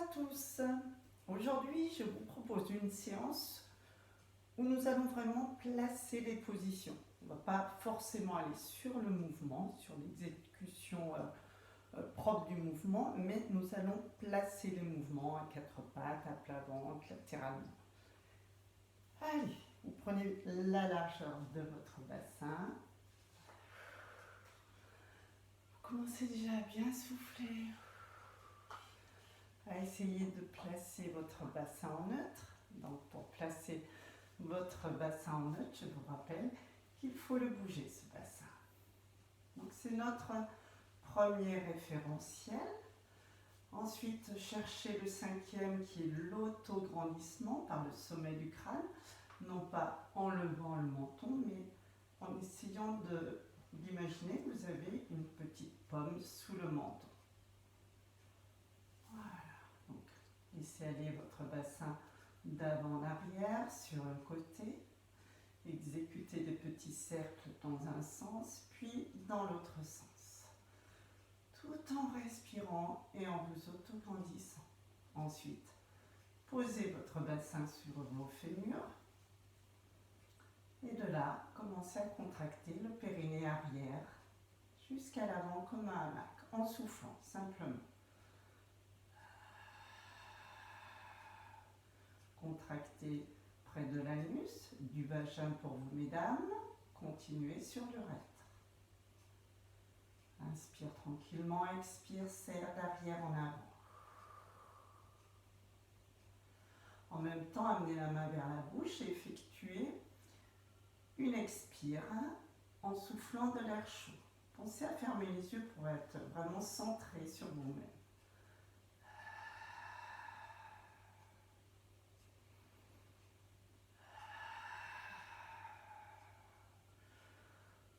à tous. Aujourd'hui, je vous propose une séance où nous allons vraiment placer les positions. On ne va pas forcément aller sur le mouvement, sur l'exécution propre du mouvement, mais nous allons placer les mouvements à quatre pattes, à plat ventre, latéralement. Allez, vous prenez la largeur de votre bassin. Vous commencez déjà à bien souffler, à essayer de placer votre bassin en neutre. Donc pour placer votre bassin en neutre, je vous rappelle qu'il faut le bouger, ce bassin. Donc c'est notre premier référentiel. Ensuite, cherchez le cinquième qui est l'autograndissement par le sommet du crâne, non pas en levant le menton, mais en essayant d'imaginer que vous avez une petite pomme sous le menton. Voilà, donc laissez aller votre bassin d'avant en arrière sur un côté, exécutez des petits cercles dans un sens, puis dans l'autre sens, tout en respirant et en vous autograndissant. Ensuite, posez votre bassin sur vos fémurs, et de là, commencez à contracter le périnée arrière jusqu'à l'avant comme un hamac, en soufflant simplement. Contractez près de l'anus, du vagin pour vous mesdames, continuez sur le recte. Inspire tranquillement, expire, serre d'arrière en avant. En même temps, amenez la main vers la bouche et effectuez une expire en soufflant de l'air chaud. Pensez à fermer les yeux pour être vraiment centré sur vous-même.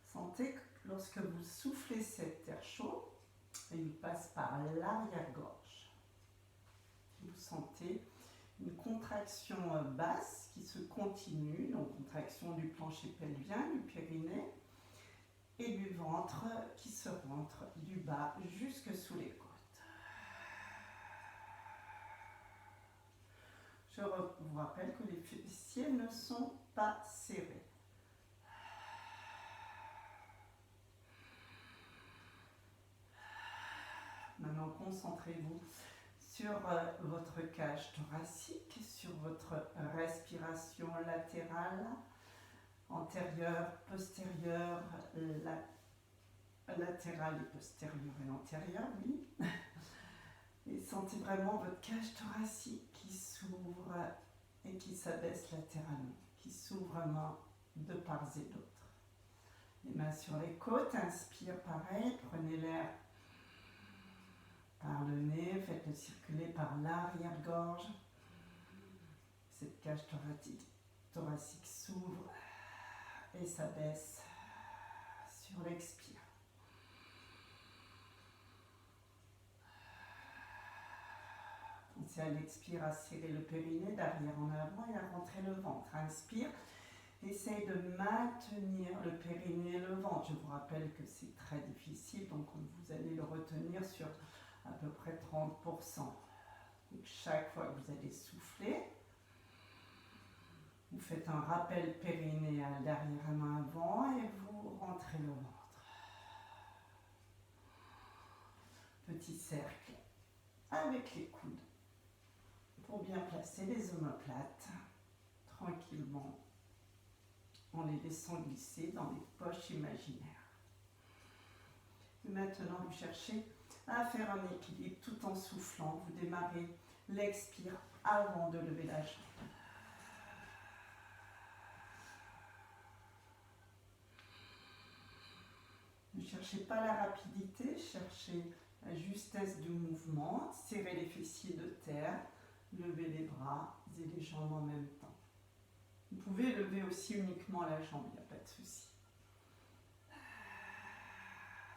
Sentez que lorsque vous soufflez cet air chaud, il passe par l'arrière-gorge. Vous sentez une contraction basse qui se continue, donc contraction du plancher pelvien, du périnée, et du ventre qui se rentre du bas jusque sous les côtes. Je vous rappelle que les fessiers ne sont pas serrés. Maintenant, concentrez-vous sur votre cage thoracique, sur votre respiration latérale, antérieure, postérieure, latérale et postérieure et antérieure, oui. Et sentez vraiment votre cage thoracique qui s'ouvre et qui s'abaisse latéralement, qui s'ouvre vraiment de part et d'autre. Les mains sur les côtes, inspire pareil, prenez l'air par le nez, faites-le circuler par l'arrière-gorge. Cette cage thoracique s'ouvre et s'abaisse sur l'expire. Pensez à l'expire à serrer le périnée d'arrière en avant et à rentrer le ventre. Inspire, essayez de maintenir le périnée et le ventre. Je vous rappelle que c'est très difficile, donc vous allez le retenir sur à peu près 30%. Donc chaque fois que vous allez souffler, vous faites un rappel périnéal d'arrière à main avant et vous rentrez le ventre. Petit cercle avec les coudes pour bien placer les omoplates tranquillement en les laissant glisser dans les poches imaginaires. Et maintenant, vous cherchez à faire un équilibre tout en soufflant. Vous démarrez l'expire avant de lever la jambe. Ne cherchez pas la rapidité, cherchez la justesse du mouvement. Serrez les fessiers de terre, levez les bras et les jambes en même temps. Vous pouvez lever aussi uniquement la jambe, il n'y a pas de souci.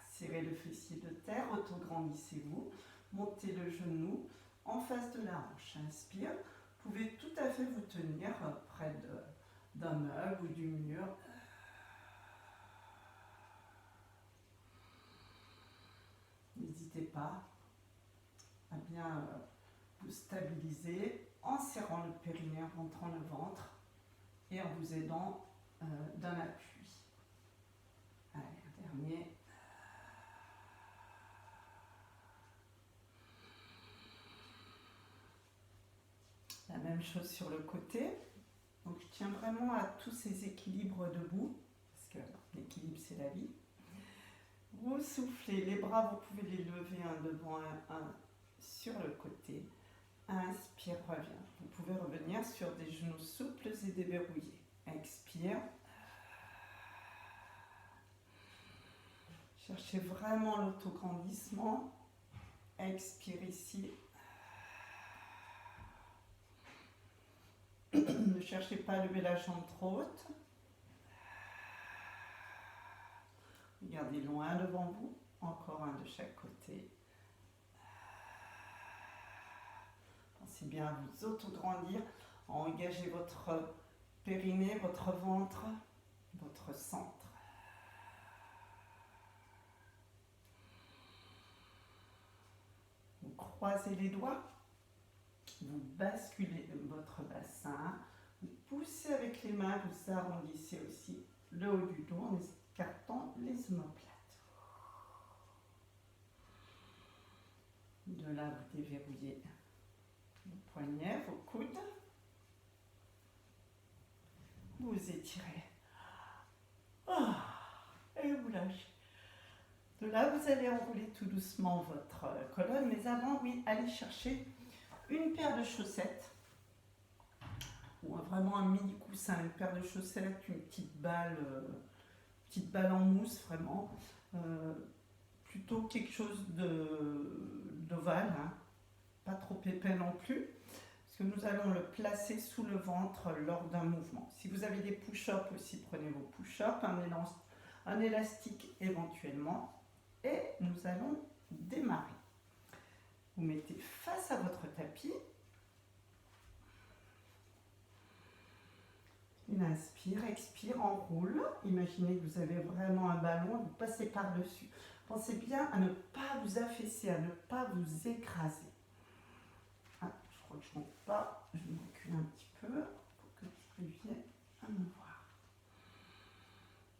Serrez le fessier de terre, autograndissez-vous, montez le genou en face de la hanche. Inspire, vous pouvez tout à fait vous tenir près d'un meuble ou du mur. N'hésitez pas à bien vous stabiliser en serrant le périnée, en rentrant le ventre et en vous aidant d'un appui. Allez, un dernier. La même chose sur le côté. Donc je tiens vraiment à tous ces équilibres debout, parce que l'équilibre c'est la vie. Vous soufflez, les bras vous pouvez les lever un devant un sur le côté. Inspire, reviens. Vous pouvez revenir sur des genoux souples et déverrouillés. Expire. Cherchez vraiment l'autograndissement. Expire ici. Ne cherchez pas à lever la jambe trop haute. Regardez loin devant vous. Encore un de chaque côté. Pensez bien à vous autograndir. Engagez votre périnée, votre ventre, votre centre. Vous croisez les doigts. Vous basculez votre bassin, vous poussez avec les mains, vous arrondissez aussi le haut du dos en écartant les omoplates. De là, vous déverrouillez vos poignets, vos coudes. Vous étirez. Et vous lâchez. De là, vous allez enrouler tout doucement votre colonne, mais avant, oui, allez chercher une paire de chaussettes, ou vraiment un mini coussin, une paire de chaussettes, une petite balle en mousse vraiment, plutôt quelque chose d'ovale, hein, pas trop épais non plus, parce que nous allons le placer sous le ventre lors d'un mouvement. Si vous avez des push-ups aussi, prenez vos push-ups, un élastique éventuellement, et nous allons démarrer. Vous mettez face à votre tapis. Une inspire, expire, enroule. Imaginez que vous avez vraiment un ballon, vous passez par-dessus. Pensez bien à ne pas vous affaisser, à ne pas vous écraser. Ah, je crois que je ne monte pas, je me recule un petit peu pour que vous arriviez à me voir.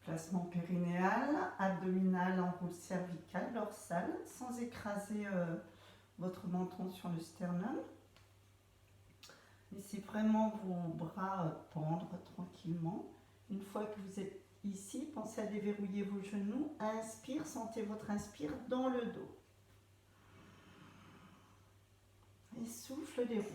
Placement périnéal, abdominal, enroule cervical, dorsal, sans écraser votre menton sur le sternum. Laissez vraiment vos bras pendre tranquillement. Une fois que vous êtes ici, pensez à déverrouiller vos genoux. Inspire, sentez votre inspire dans le dos. Et souffle, déroule.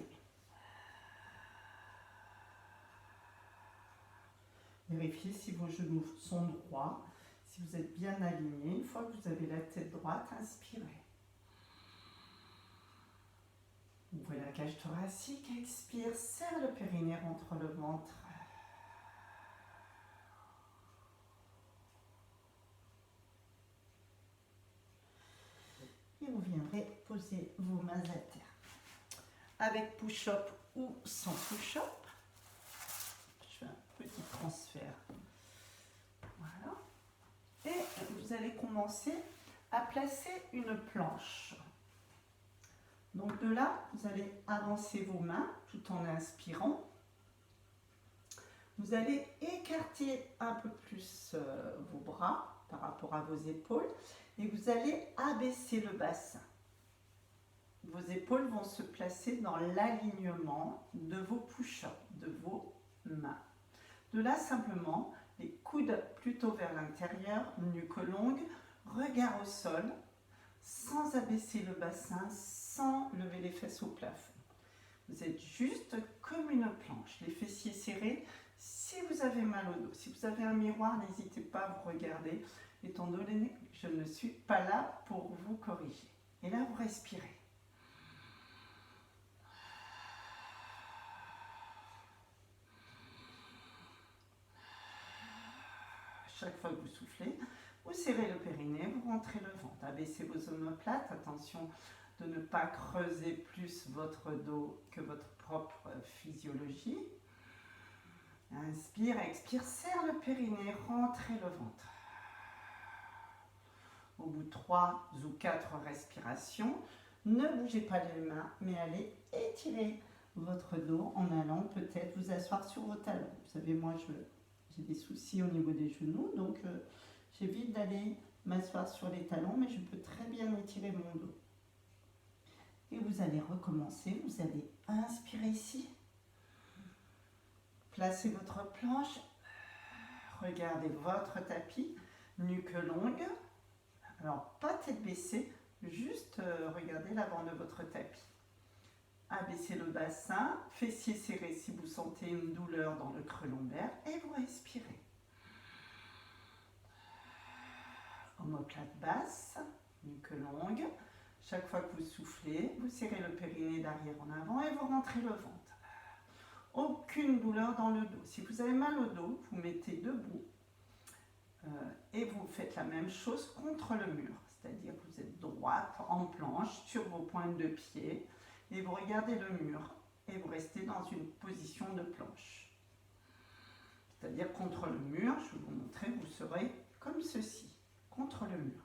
Vérifiez si vos genoux sont droits, si vous êtes bien alignés. Une fois que vous avez la tête droite, inspirez. Ouvrez la cage thoracique, expire, serre le périnée, rentre le ventre. Et vous viendrez poser vos mains à terre. Avec push-up ou sans push-up, je fais un petit transfert. Voilà. Et vous allez commencer à placer une planche. Donc de là, vous allez avancer vos mains tout en inspirant. Vous allez écarter un peu plus vos bras par rapport à vos épaules et vous allez abaisser le bassin. Vos épaules vont se placer dans l'alignement de vos push-ups, de vos mains. De là, simplement, les coudes plutôt vers l'intérieur, nuque longue, regard au sol, sans abaisser le bassin, sans lever les fesses au plafond. Vous êtes juste comme une planche, les fessiers serrés. Si vous avez mal au dos, si vous avez un miroir, n'hésitez pas à vous regarder, étant donné que je ne suis pas là pour vous corriger. Et là, vous respirez. Chaque fois que vous soufflez, vous serrez le périnée, vous rentrez le ventre, abaissez vos omoplates, attention de ne pas creuser plus votre dos que votre propre physiologie. Inspire, expire, serre le périnée, rentrez le ventre. Au bout de 3 ou 4 respirations, Ne bougez pas les mains, mais allez étirer votre dos en allant peut-être vous asseoir sur vos talons. Vous savez, moi, j'ai des soucis au niveau des genoux, donc j'évite d'aller m'asseoir sur les talons, mais je peux très bien étirer mon dos. Et vous allez recommencer, vous allez inspirer ici. Placez votre planche, regardez votre tapis, nuque longue. Alors, pas tête baissée, juste regardez l'avant de votre tapis. Abaissez le bassin, fessiers serrés si vous sentez une douleur dans le creux lombaire et vous respirez. Omoplate basse, nuque longue. Chaque fois que vous soufflez, vous serrez le périnée d'arrière en avant et vous rentrez le ventre. Aucune douleur dans le dos. Si vous avez mal au dos, vous mettez debout et vous faites la même chose contre le mur. C'est-à-dire que vous êtes droite en planche sur vos pointes de pied et vous regardez le mur et vous restez dans une position de planche. C'est-à-dire contre le mur, je vais vous montrer, vous serez comme ceci, contre le mur.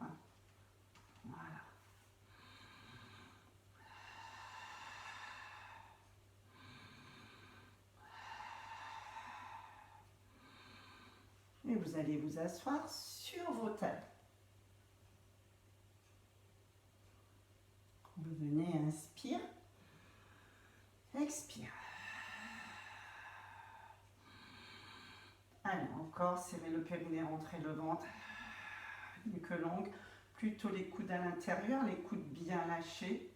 Voilà. Et vous allez vous asseoir sur vos talons. Vous venez, inspire, expire. Allez, encore, serrez le périnée, rentrez le ventre, nuque longue, plutôt les coudes à l'intérieur, les coudes bien lâchés.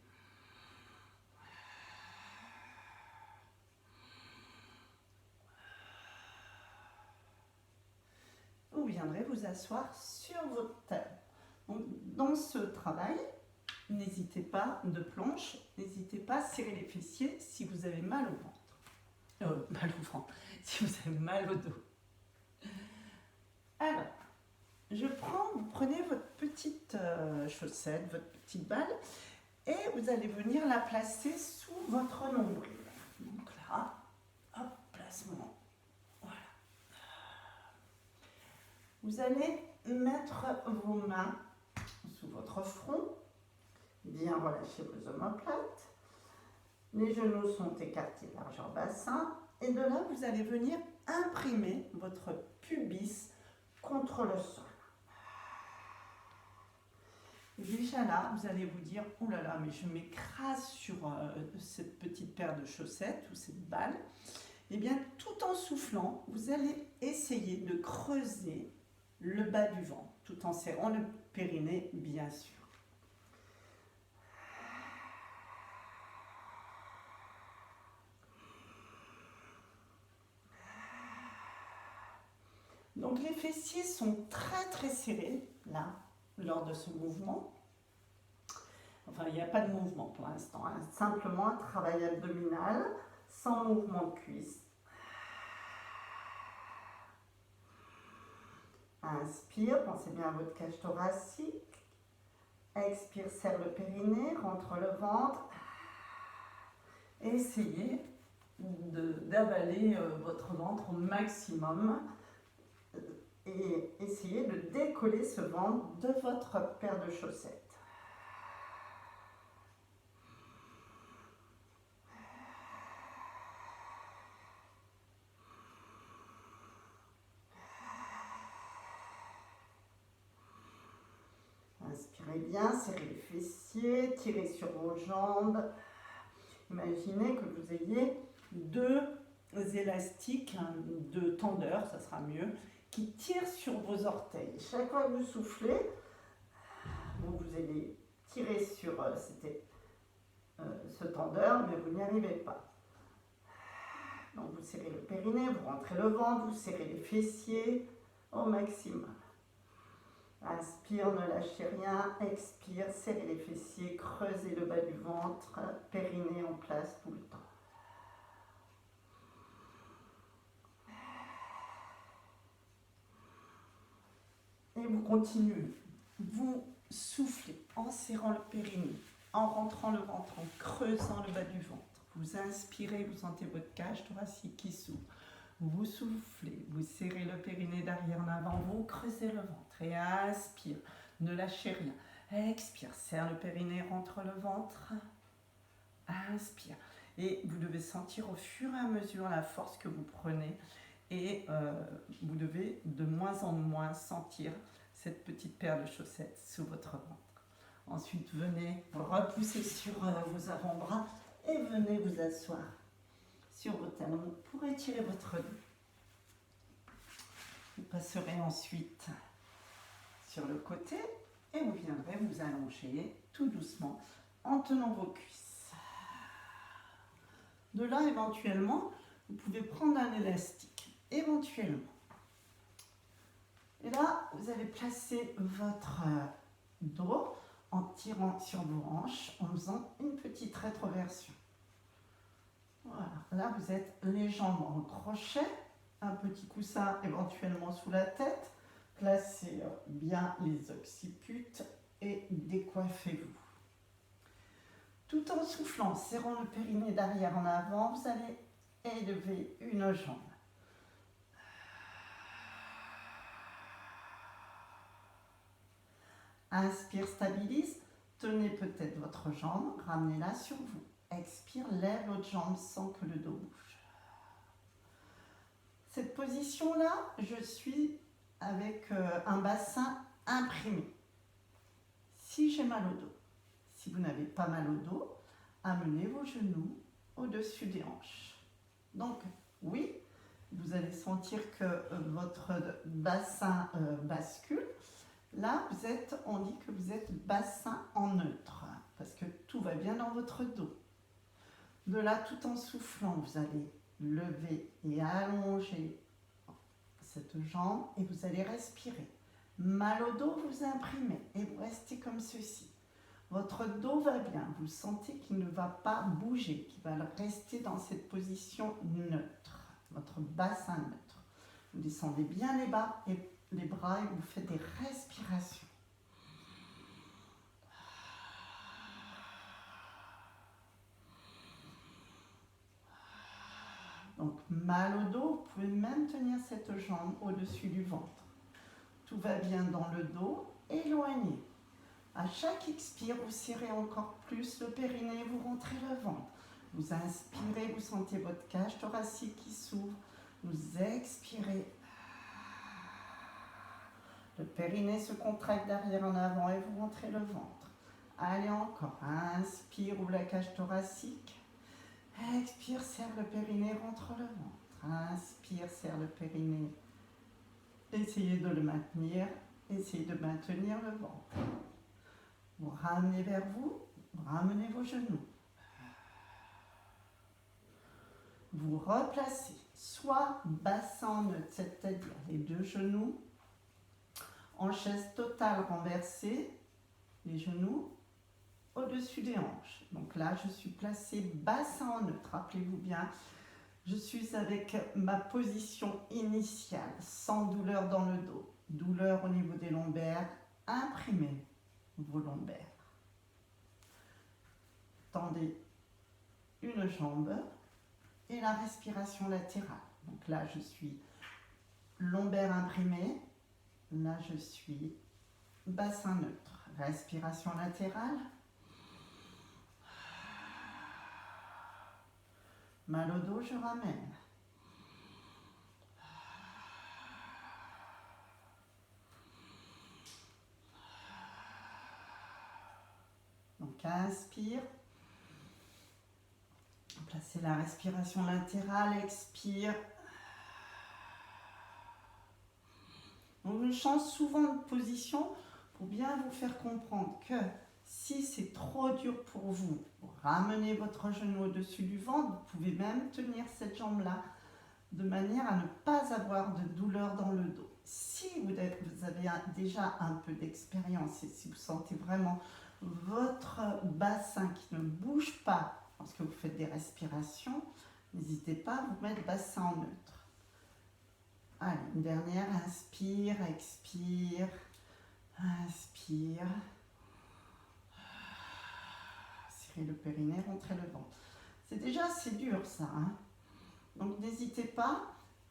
Vous viendrez vous asseoir sur votre talon. Donc, dans ce travail, n'hésitez pas de planche, n'hésitez pas à serrer les fessiers si vous avez mal au ventre. Mal au ventre, si vous avez mal au dos. Alors, vous prenez votre petite chaussette, votre petite balle, et vous allez venir la placer sous votre nombril. Donc là, hop, placement. Voilà. Vous allez mettre vos mains sous votre front, bien relâcher vos omoplates. Les genoux sont écartés, largeur bassin. Et de là, vous allez venir imprimer votre pubis contre le sol. Et déjà là, vous allez vous dire, oh là là, mais je m'écrase sur cette petite paire de chaussettes ou cette balle. Et bien, tout en soufflant, vous allez essayer de creuser le bas du ventre, tout en serrant le périnée, bien sûr. Donc les fessiers sont très très serrés, là, lors de ce mouvement. Enfin, il n'y a pas de mouvement pour l'instant, hein. Simplement un travail abdominal, sans mouvement de cuisse. Inspire, pensez bien à votre cage thoracique. Expire, serre le périnée, rentre le ventre. Essayez d'avaler votre ventre au maximum et essayez de décoller ce ventre de votre paire de chaussettes. Inspirez bien, serrez les fessiers, tirez sur vos jambes. Imaginez que vous ayez deux élastiques, deux tendeurs, ça sera mieux, qui tirent sur vos orteils. Chaque fois que vous soufflez, vous allez tirer sur ce tendeur, mais vous n'y arrivez pas. Donc vous serrez le périnée, vous rentrez le ventre, vous serrez les fessiers au maximum. Inspire, ne lâchez rien. Expire, serrez les fessiers, creusez le bas du ventre, périnée en place tout le temps. Et vous continuez. Vous soufflez en serrant le périnée, en rentrant le ventre, en creusant le bas du ventre. Vous inspirez, vous sentez votre cage thoracique qui s'ouvre. Vous soufflez, vous serrez le périnée d'arrière en avant, vous creusez le ventre et inspire, ne lâchez rien. Expire, serre le périnée, rentre le ventre. Inspire. Et vous devez sentir au fur et à mesure la force que vous prenez. Et vous devez de moins en moins sentir cette petite paire de chaussettes sous votre ventre. Ensuite, venez repousser sur vos avant-bras et venez vous asseoir sur vos talons pour étirer votre dos. Vous passerez ensuite sur le côté et vous viendrez vous allonger tout doucement en tenant vos cuisses. De là, éventuellement, vous pouvez prendre un élastique, éventuellement. Et là, vous allez placer votre dos en tirant sur vos hanches, en faisant une petite rétroversion. Voilà, là vous êtes les jambes en crochet, un petit coussin éventuellement sous la tête, placez bien les occiputes et décoiffez-vous. Tout en soufflant, serrant le périnée d'arrière en avant, vous allez élever une jambe. Inspire, stabilise, tenez peut-être votre jambe, ramenez-la sur vous. Expire, lève l'autre jambe sans que le dos bouge. Cette position-là, je suis avec un bassin imprimé. Si j'ai mal au dos, si vous n'avez pas mal au dos, amenez vos genoux au-dessus des hanches. Donc, oui, vous allez sentir que votre bassin bascule. Là, on dit que vous êtes bassin en neutre, parce que tout va bien dans votre dos. De là, tout en soufflant, vous allez lever et allonger cette jambe et vous allez respirer. Mal au dos, vous imprimez et vous restez comme ceci. Votre dos va bien, vous sentez qu'il ne va pas bouger, qu'il va rester dans cette position neutre, votre bassin neutre. Vous descendez bien les bras et vous faites des respirations. Donc, mal au dos, vous pouvez même tenir cette jambe au-dessus du ventre. Tout va bien dans le dos, éloignez. À chaque expire, vous serrez encore plus le périnée, vous rentrez le ventre. Vous inspirez, vous sentez votre cage thoracique qui s'ouvre. Vous expirez. Le périnée se contracte d'arrière en avant et vous rentrez le ventre. Allez encore. Inspire, ouvre la cage thoracique. Expire, serre le périnée, rentre le ventre. Inspire, serre le périnée. Essayez de le maintenir. Essayez de maintenir le ventre. Vous ramenez vers vous, ramenez vos genoux. Vous replacez soit bassin en neutre, c'est-à-dire les deux genoux en chaise totale renversée, les genoux au-dessus des hanches. Donc là, je suis placée bassin en neutre. Rappelez-vous bien, je suis avec ma position initiale, sans douleur dans le dos. Douleur au niveau des lombaires, imprimez vos lombaires. Tendez une jambe et la respiration latérale. Donc là, je suis lombaire imprimé. Là, je suis bassin neutre. Respiration latérale. Mal au dos, je ramène. Donc, inspire. Placez la respiration latérale, expire. On change souvent de position pour bien vous faire comprendre que si c'est trop dur pour vous, ramenez votre genou au-dessus du ventre. Vous pouvez même tenir cette jambe-là de manière à ne pas avoir de douleur dans le dos. Si vous avez déjà un peu d'expérience et si vous sentez vraiment votre bassin qui ne bouge pas lorsque vous faites des respirations, n'hésitez pas à vous mettre bassin en neutre. Allez, une dernière, inspire, expire, inspire. Serrez le périnée, rentrez le ventre. C'est déjà assez dur ça, hein? Donc n'hésitez pas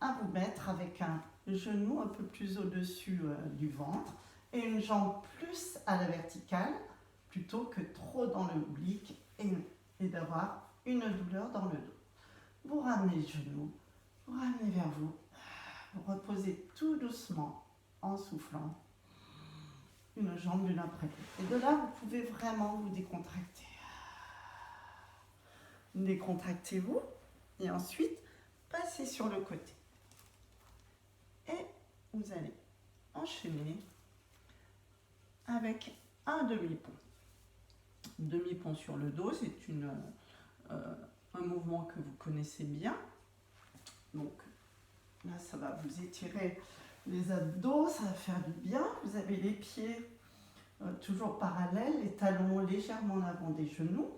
à vous mettre avec un genou un peu plus au-dessus du ventre et une jambe plus à la verticale plutôt que trop dans le oblique et d'avoir une douleur dans le dos. Vous ramenez les genoux, vous ramenez vers vous, vous reposez tout doucement en soufflant une jambe l'une après l'autre. Et de là, vous pouvez vraiment vous décontracter. Décontractez-vous et ensuite passez sur le côté. Et vous allez enchaîner avec un demi-pont. Demi-pont sur le dos, c'est un mouvement que vous connaissez bien. Donc là, ça va vous étirer les abdos, ça va faire du bien. Vous avez les pieds toujours parallèles, les talons légèrement en avant des genoux.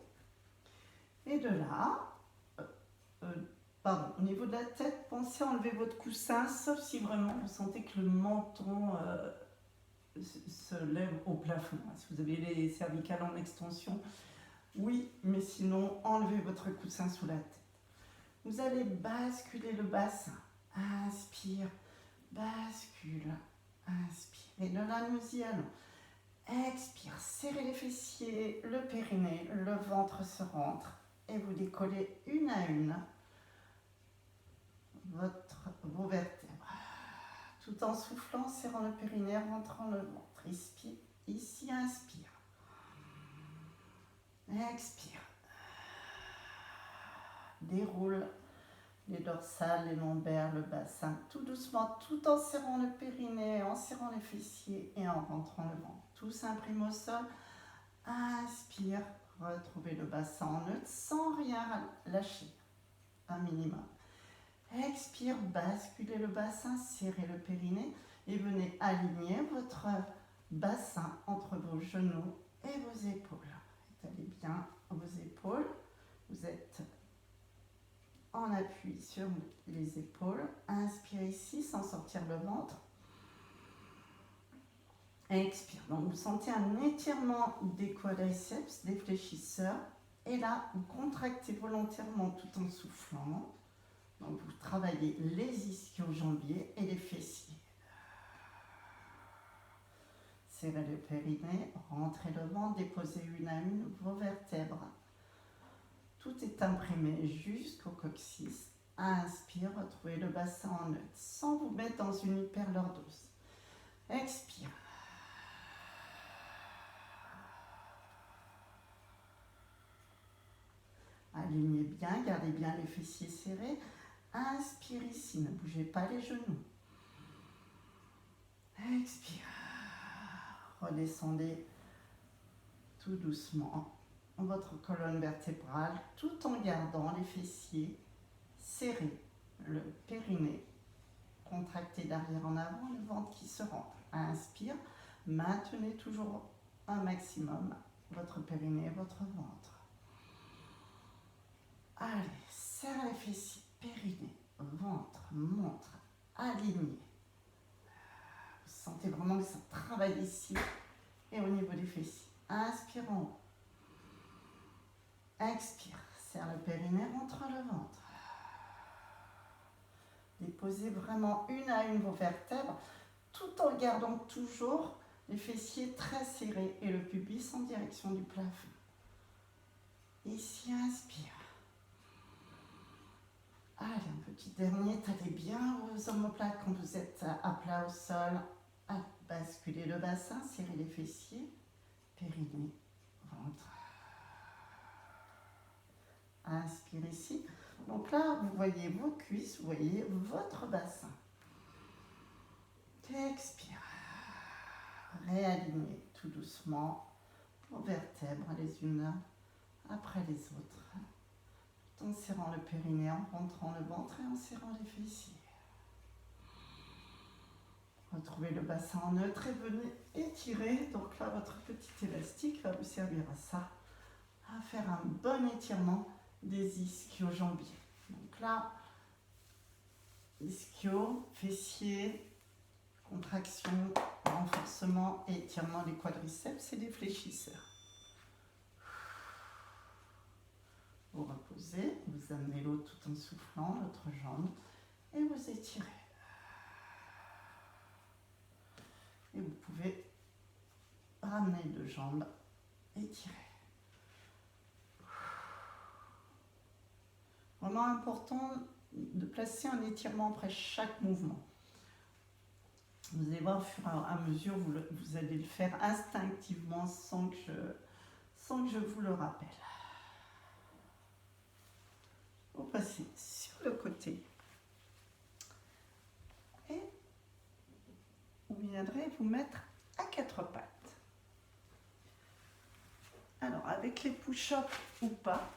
Et de là, au niveau de la tête, pensez à enlever votre coussin, sauf si vraiment vous sentez que le menton se lève au plafond. Si vous avez les cervicales en extension, oui, mais sinon, enlevez votre coussin sous la tête. Vous allez basculer le bassin. Inspire, bascule, inspire. Et de là, nous y allons. Expire, serrez les fessiers, le périnée, le ventre se rentre. Et vous décollez une à une vos vertèbres. Tout en soufflant, serrant le périnée, rentrant le ventre. Inspire, ici, inspire. Expire. Déroule les dorsales, les lombaires, le bassin, tout doucement, tout en serrant le périnée, en serrant les fessiers et en rentrant le ventre. Tout s'imprime au sol. Inspire, retrouvez le bassin en neutre sans rien lâcher, un minimum. Expire, basculez le bassin, serrez le périnée et venez aligner votre bassin entre vos genoux et vos épaules. Étalez bien vos épaules. Vous êtes en appui sur les épaules. Inspirez ici sans sortir le ventre. Expire. Donc vous sentez un étirement des quadriceps, des fléchisseurs. Et là, vous contractez volontairement tout en soufflant. Donc vous travaillez les ischio-jambiers et les fessiers. Serrez le périnée, rentrez le ventre, déposez une à une vos vertèbres. Tout est imprimé jusqu'au coccyx. Inspire, retrouvez le bassin en neutre, sans vous mettre dans une hyperlordose. Expire. Alignez bien, gardez bien les fessiers serrés. Inspire ici, ne bougez pas les genoux. Expire. Redescendez tout doucement votre colonne vertébrale tout en gardant les fessiers serrés, le périnée contracté d'arrière en avant, le ventre qui se rentre. Inspire, maintenez toujours un maximum votre périnée et votre ventre. Allez, serre les fessiers, périnée, ventre, montre, aligné. Vous sentez vraiment que ça travaille ici et au niveau des fessiers. Inspire en haut. Expire, serre le périnée, rentre le ventre. Déposez vraiment une à une vos vertèbres tout en gardant toujours les fessiers très serrés et le pubis en direction du plafond. Ici, inspire. Allez, un petit dernier, étalez bien vos omoplates quand vous êtes à plat au sol. Basculez le bassin, serrez les fessiers, périnée, ventre. Inspire ici. Donc là, vous voyez vos cuisses, vous voyez votre bassin. Expire. Réalignez tout doucement vos vertèbres les unes après les autres. En serrant le périnée, en rentrant le ventre et en serrant les fessiers. Retrouvez le bassin en neutre et venez étirer. Donc là, votre petit élastique va vous servir à ça, à faire un bon étirement des ischio-jambiers. Donc là, ischio, fessiers, contraction, renforcement et étirement des quadriceps et des fléchisseurs. Vous reposez, vous amenez l'eau tout en soufflant, l'autre jambe, et vous étirez. Et vous pouvez ramenez les deux jambes, étirez. Vraiment important de placer un étirement après chaque mouvement. Vous allez voir au fur et à mesure, vous allez le faire instinctivement sans que je vous le rappelle. Vous passez sur le côté et vous viendrez vous mettre à quatre pattes. Alors, avec les push-ups ou pas,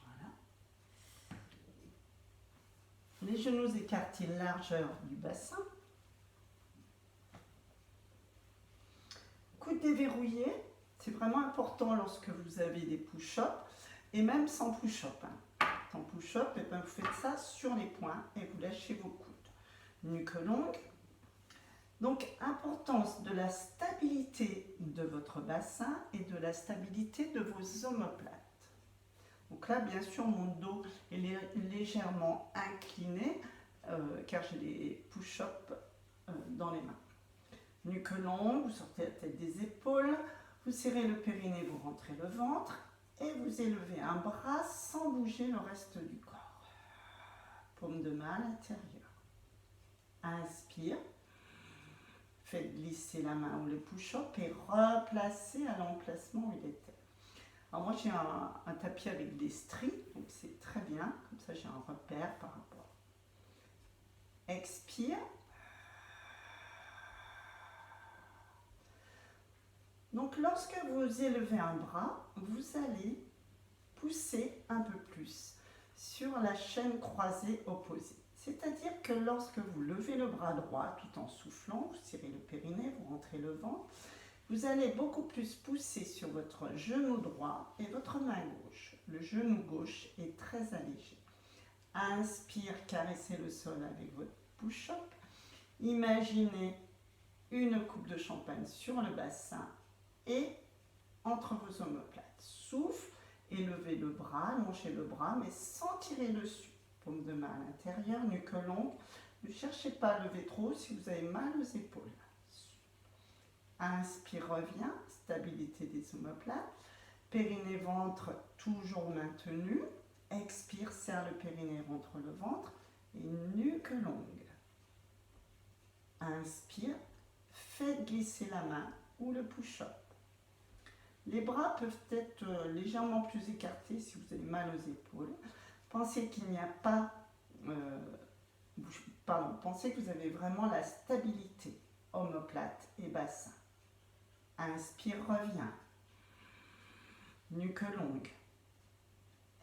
voilà. Les genoux écartés, largeur du bassin. Coude déverrouillé, c'est vraiment important lorsque vous avez des push-ups et même sans push-up. Sans push-up, et bien vous faites ça sur les poings et vous lâchez vos coudes. Nuque longue. Donc, importance de la stabilité de votre bassin et de la stabilité de vos omoplates. Donc là, bien sûr, mon dos est légèrement incliné car j'ai les push-ups dans les mains. Nuque longue, vous sortez la tête des épaules, vous serrez le périnée, vous rentrez le ventre et vous élevez un bras sans bouger le reste du corps. Paume de main à l'intérieur. Inspire. Faites glisser la main ou le push-up et replacez à l'emplacement où il était. Alors moi j'ai un tapis avec des stries, donc c'est très bien, comme ça j'ai un repère par rapport. Expire. Donc lorsque vous élevez un bras, vous allez pousser un peu plus sur la chaîne croisée opposée. C'est-à-dire que lorsque vous levez le bras droit tout en soufflant, vous serrez le périnée, vous rentrez le ventre, vous allez beaucoup plus pousser sur votre genou droit et votre main gauche. Le genou gauche est très allégé. Inspire, caressez le sol avec votre push-up. Imaginez une coupe de champagne sur le bassin et entre vos omoplates. Souffle, élevez le bras, allongez le bras, mais sans tirer dessus. Paume de main à l'intérieur, nuque longue. Ne cherchez pas à lever trop si vous avez mal aux épaules. Inspire, revient, stabilité des omoplates. Périnée, ventre, toujours maintenu. Expire, serre le périnée, rentre le ventre. Et nuque longue. Inspire, faites glisser la main ou le push-up. Les bras peuvent être légèrement plus écartés si vous avez mal aux épaules. Pensez qu'il n'y a pas... pensez que vous avez vraiment la stabilité omoplate et bassin. Inspire, revient. Nuque longue.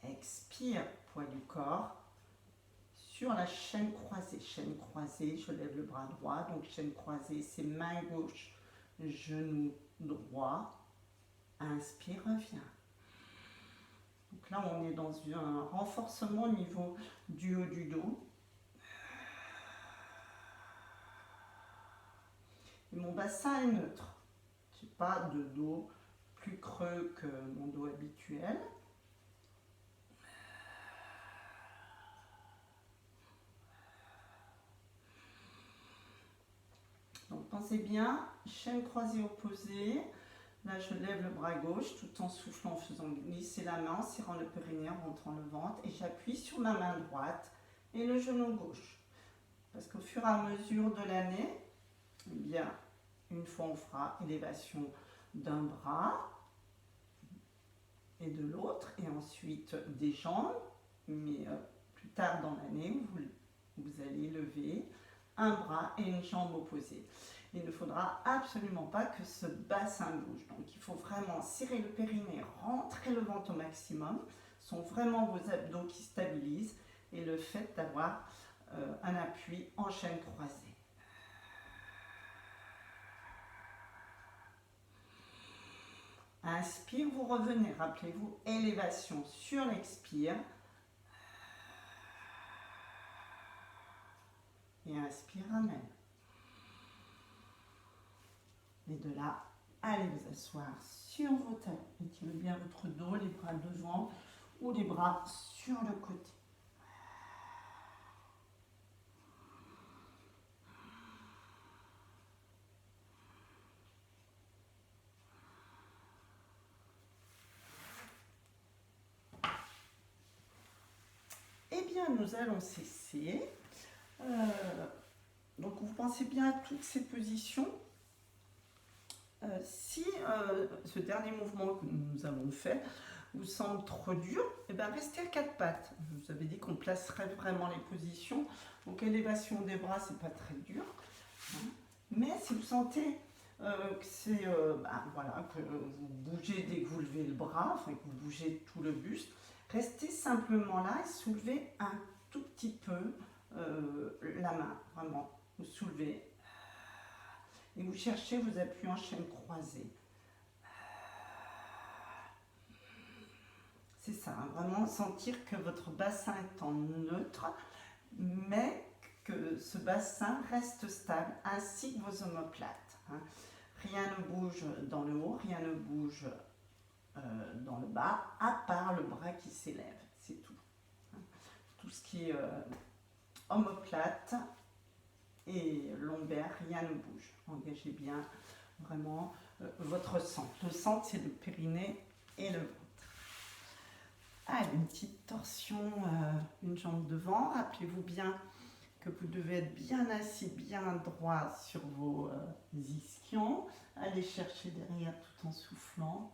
Expire, poids du corps. Sur la chaîne croisée. Chaîne croisée, je lève le bras droit. Donc chaîne croisée, c'est main gauche, genou droit. Inspire, revient. Donc là, on est dans un renforcement au niveau du haut du dos. Et mon bassin est neutre. Je n'ai pas de dos plus creux que mon dos habituel. Donc pensez bien, chaîne croisée opposée. Là, je lève le bras gauche tout en soufflant, en faisant glisser la main, en serrant le périnée, en rentrant le ventre. Et j'appuie sur ma main droite et le genou gauche. Parce qu'au fur et à mesure de l'année, eh bien, une fois on fera élévation d'un bras et de l'autre, et ensuite des jambes. Mais plus tard dans l'année, vous allez lever un bras et une jambe opposée. Il ne faudra absolument pas que ce bassin bouge. Donc il faut vraiment serrer le périnée, rentrer le ventre au maximum. Ce sont vraiment vos abdos qui stabilisent et le fait d'avoir un appui en chaîne croisée. Inspire, vous revenez. Rappelez-vous, élévation sur l'expire. Et inspire, ramène. Et de là, allez vous asseoir sur vos talons. Étirez bien votre dos, les bras devant ou les bras sur le côté. nous allons cesser. Donc vous pensez bien à toutes ces positions. Si ce dernier mouvement que nous avons fait vous semble trop dur, et bien restez à quatre pattes. Je vous avais dit qu'on placerait vraiment les positions. Donc élévation des bras, c'est pas très dur. Hein. Mais si vous sentez que c'est voilà, que vous bougez dès que vous levez le bras, enfin que vous bougez tout le buste, restez simplement là et soulevez un tout petit peu la main, vraiment. Vous soulevez et vous cherchez vos appuis en chaîne croisée. C'est ça, hein, vraiment sentir que votre bassin est en neutre, mais que ce bassin reste stable, ainsi que vos omoplates. Hein. Rien ne bouge dans le haut, rien ne bouge dans le bas, à part le bras qui s'élève, c'est tout. Hein. Tout ce qui est omoplate et lombaire, rien ne bouge. Engagez bien vraiment votre centre. Le centre, c'est le périnée et le ventre. Allez, une petite torsion, une jambe devant. Rappelez-vous bien que vous devez être bien assis, bien droit sur vos ischions. Allez chercher derrière tout en soufflant.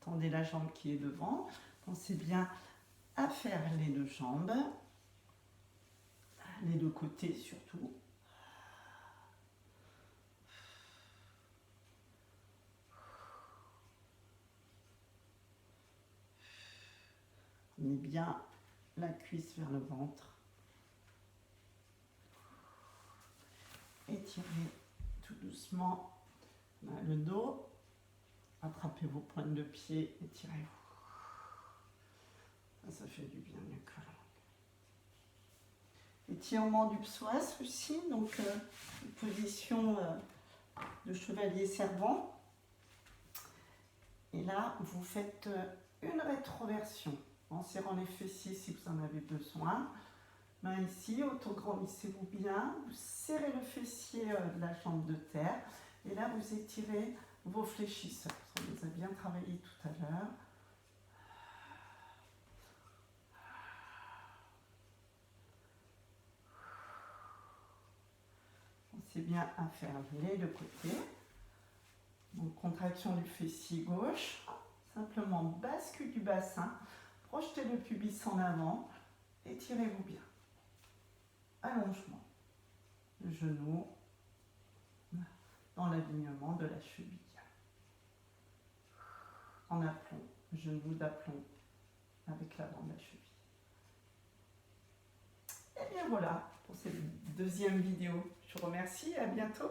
Tendez la jambe qui est devant. Pensez bien à faire les deux jambes, les deux côtés surtout. Prenez bien la cuisse vers le ventre. Étirez tout doucement le dos. Attrapez vos pointes de pied, étirez-vous. Ça fait du bien mieux que la langue. Étirement du psoas aussi, donc position de chevalier servant. Et là, vous faites une rétroversion en serrant les fessiers si vous en avez besoin. Main ici, autograndissez-vous bien, vous serrez le fessier de la jambe de terre et là vous étirez vos fléchisseurs. Ça vous a bien travaillé tout à l'heure. Pensez bien à faire les deux côtés. Donc contraction du fessier gauche, simplement bascule du bassin, projetez le pubis en avant, étirez-vous bien. Allongement, le genou dans l'alignement de la cheville. En aplomb, genou d'aplomb avec l'avant de la cheville. Et bien voilà pour cette deuxième vidéo. Je vous remercie et à bientôt.